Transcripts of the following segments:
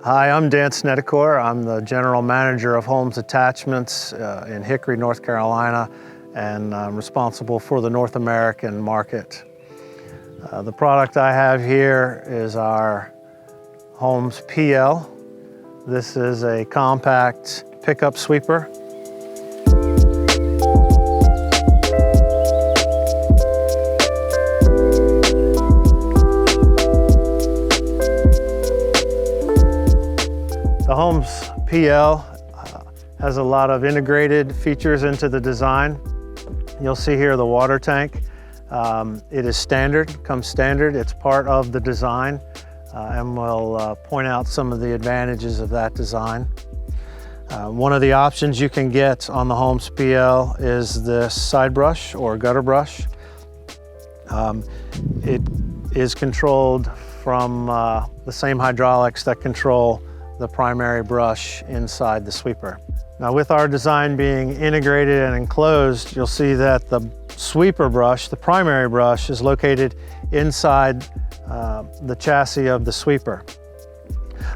Hi, I'm Dan Snedecor. I'm the General Manager of Holms Attachments in Hickory, North Carolina, and I'm responsible for the North American market. The product I have here is our Holms PL. This is a compact pickup sweeper. The Holms PL has a lot of integrated features into the design. You'll see here the water tank. It is standard, comes standard. It's part of the design, and we'll point out some of the advantages of that design. One of the options you can get on the Holms PL is this side brush or gutter brush. It is controlled from the same hydraulics that control the primary brush inside the sweeper. Now, with our design being integrated and enclosed, you'll see that the sweeper brush, the primary brush, is located inside the chassis of the sweeper.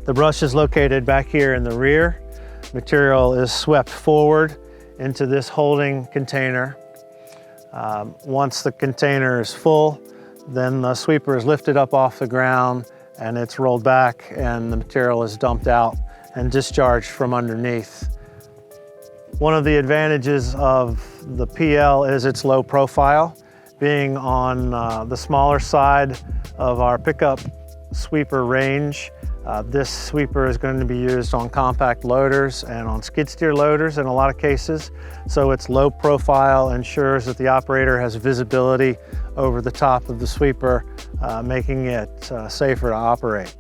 The brush is located back here in the rear. Material is swept forward into this holding container. Once the container is full, then the sweeper is lifted up off the ground and it's rolled back and the material is dumped out and discharged from underneath. One of the advantages of the PL is its low profile. Being on the smaller side of our pickup sweeper range, this sweeper is going to be used on compact loaders and on skid steer loaders in a lot of cases. So its low profile ensures that the operator has visibility over the top of the sweeper, making it safer to operate.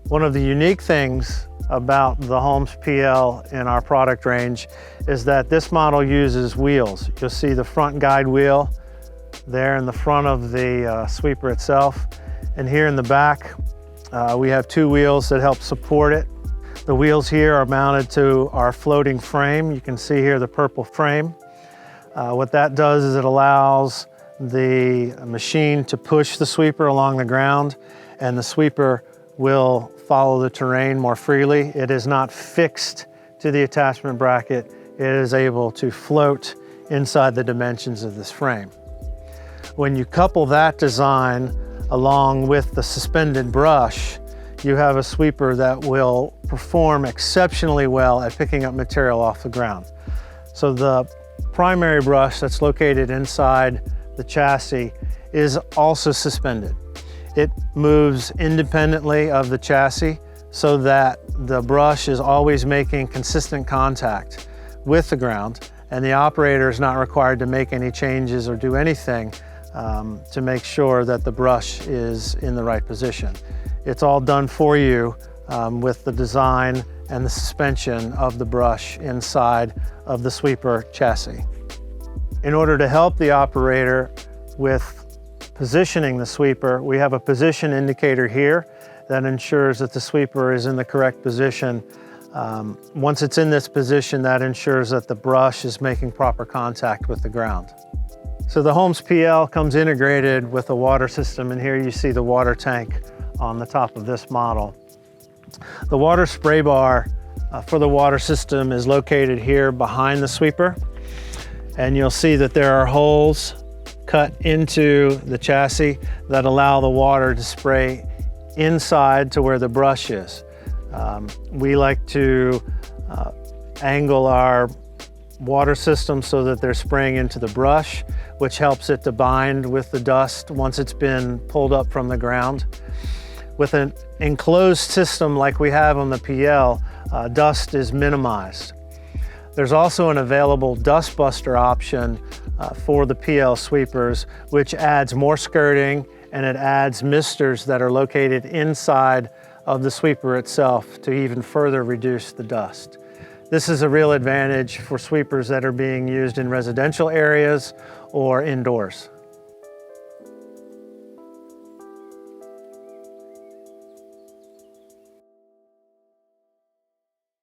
One of the unique things about the Holms PL in our product range is that this model uses wheels. You'll see the front guide wheel there in the front of the sweeper itself. And here in the back, we have two wheels that help support it. The wheels here are mounted to our floating frame. You can see here the purple frame. What that does is it allows the machine to push the sweeper along the ground, and the sweeper will follow the terrain more freely. It is not fixed to the attachment bracket. It is able to float inside the dimensions of this frame. When you couple that design along with the suspended brush, you have a sweeper that will perform exceptionally well at picking up material off the ground. So the primary brush that's located inside the chassis is also suspended. It moves independently of the chassis so that the brush is always making consistent contact with the ground, and the operator is not required to make any changes or do anything to make sure that the brush is in the right position. It's all done for you with the design and the suspension of the brush inside of the sweeper chassis. In order to help the operator with positioning the sweeper, we have a position indicator here that ensures that the sweeper is in the correct position. Once it's in this position, that ensures that the brush is making proper contact with the ground. So the Holms PL comes integrated with a water system, and here you see the water tank on the top of this model. The water spray bar for the water system is located here behind the sweeper, and you'll see that there are holes cut into the chassis that allow the water to spray inside to where the brush is. We like to angle our water system so that they're spraying into the brush, which helps it to bind with the dust once it's been pulled up from the ground. With an enclosed system like we have on the PL, dust is minimized. There's also an available dust buster option for the PL sweepers, which adds more skirting, and it adds misters that are located inside of the sweeper itself to even further reduce the dust. This is a real advantage for sweepers that are being used in residential areas or indoors.